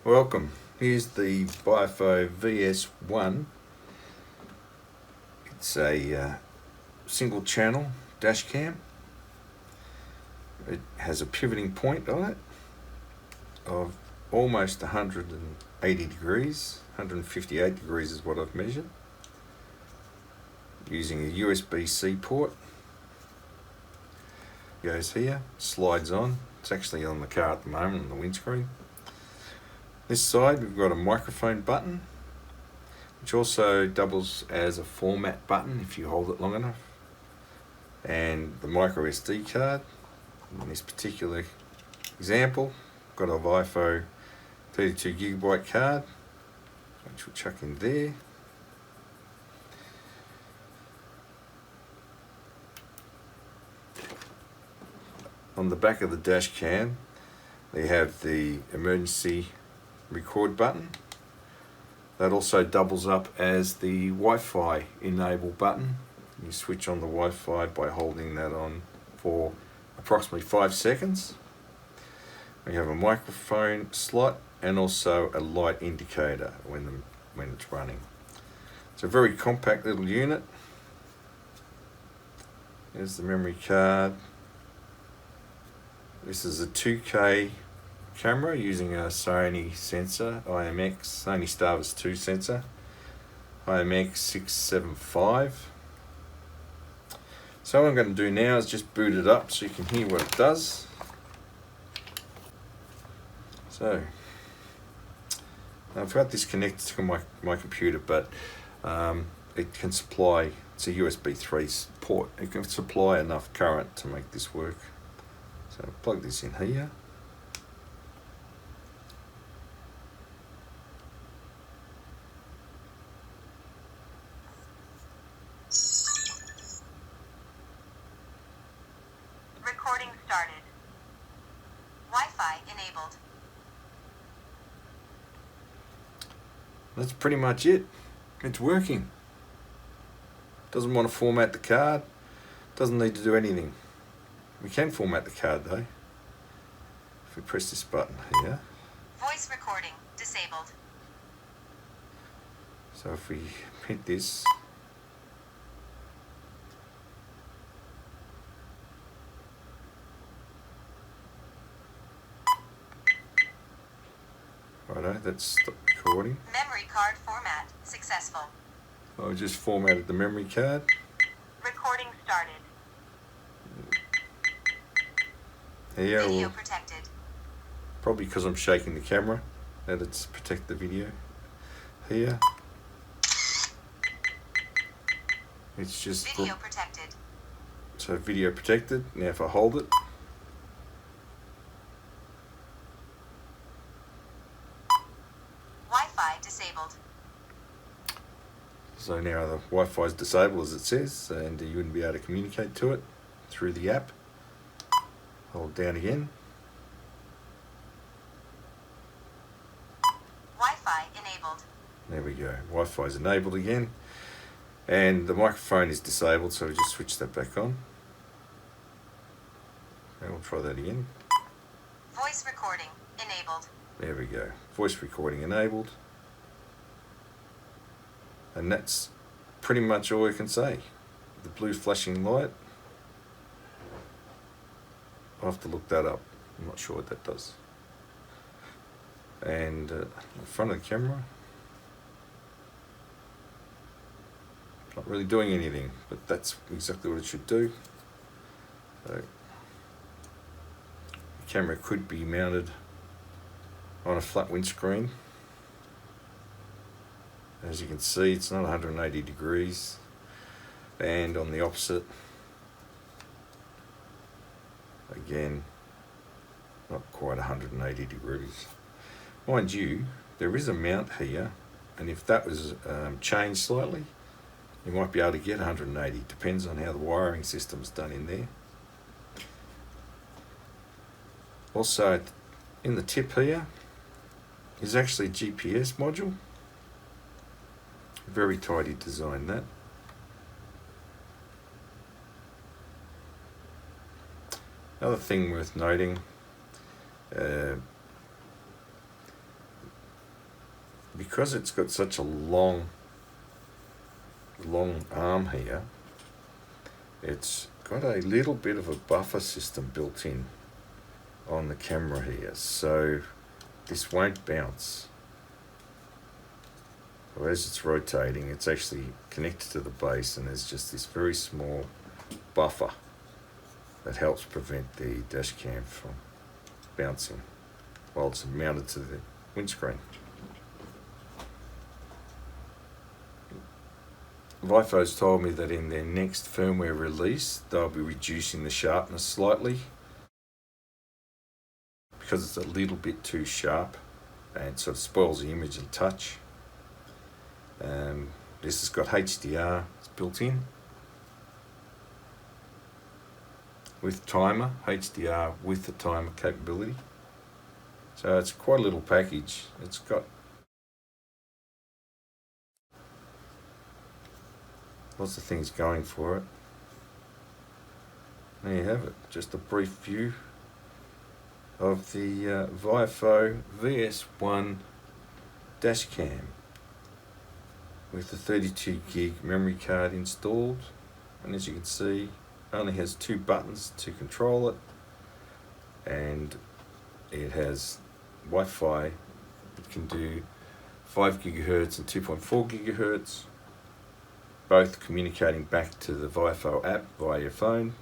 Welcome. Here's the Viofo VS1. It's a single channel dash cam. It has a pivoting point on it of almost 180 degrees. 158 degrees is what I've measured. Using a USB-C port. Goes here, slides on. It's actually on the car at the moment on the windscreen. This side we've got a microphone button, which also doubles as a format button if you hold it long enough, and the micro SD card. In this particular example, I've got a Viofo 32GB card, which we'll chuck in there. On the back of the dash cam, they have the emergency record button. That also doubles up as the Wi-Fi enable button. You switch on the Wi-Fi by holding that on for approximately 5 seconds. We have a microphone slot and also a light indicator when it's running. It's a very compact little unit. There's the memory card. This is a 2K camera using a Sony sensor, Sony Starvis 2 sensor, IMX675. So what I'm going to do now is just boot it up so you can hear what it does. So I've got this connected to my computer, but it can supply, it's a USB 3 port, it can supply enough current to make this work. So plug this in here. Recording started. Wi-Fi enabled. That's pretty much it. It's working. Doesn't want to format the card. Doesn't need to do anything. We can format the card though. If we press this button here. Voice recording disabled. So if we hit this, righto, that's stopped recording. Memory card format successful. I just formatted the memory card. Recording started. Here, Video protected. probably because I'm shaking the camera, that it's protect the video. Here, it's just Video protected. so video protected. Now if I hold it, Wi-Fi disabled. so now the Wi-Fi is disabled as it says, and you wouldn't be able to communicate to it through the app. Hold down again. Wi-Fi enabled. There we go. Wi-Fi is enabled again, and the microphone is disabled, so we just switch that back on. And we'll try that again. Voice recording enabled. There we go. Voice recording enabled. And that's pretty much all I can say. The blue flashing light. I'll have to look that up. I'm not sure what that does. And in front of the camera, not really doing anything, but that's exactly what it should do. So, the camera could be mounted on a flat windscreen. As you can see, it's not 180 degrees, and on the opposite, again, not quite 180 degrees. Mind you, there is a mount here, and if that was changed slightly, you might be able to get 180. Depends on how the wiring system's done in there. Also, in the tip here is actually a GPS module. Very tidy design, that. Another thing worth noting, because it's got such a long arm here, it's got a little bit of a buffer system built in on the camera here, so this won't bounce. So as it's rotating, it's actually connected to the base, and there's just this very small buffer that helps prevent the dash cam from bouncing while it's mounted to the windscreen. Viofo's told me that in their next firmware release they'll be reducing the sharpness slightly because it's a little bit too sharp and sort of spoils the image a touch. This has got HDR, it's built in with timer, HDR with the timer capability. So it's quite a little package. It's got lots of things going for it. There you have it, just a brief view of the Viofo VS1 Dashcam with the 32 gig memory card installed, and as you can see, it only has 2 buttons to control it, and it has Wi-Fi. It can do 5 gigahertz and 2.4 gigahertz, both communicating back to the Viofo app via your phone,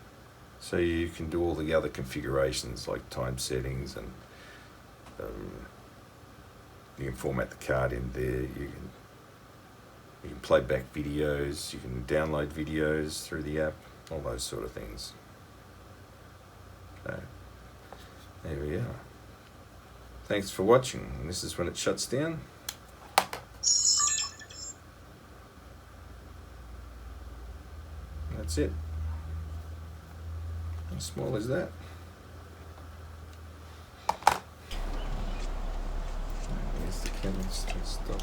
so you can do all the other configurations like time settings, and you can format the card in there. You can play back videos, you can download videos through the app, all those sort of things. So, there we are. Thanks for watching. And this is when it shuts down. That's it. How small is that? There's the camera stop.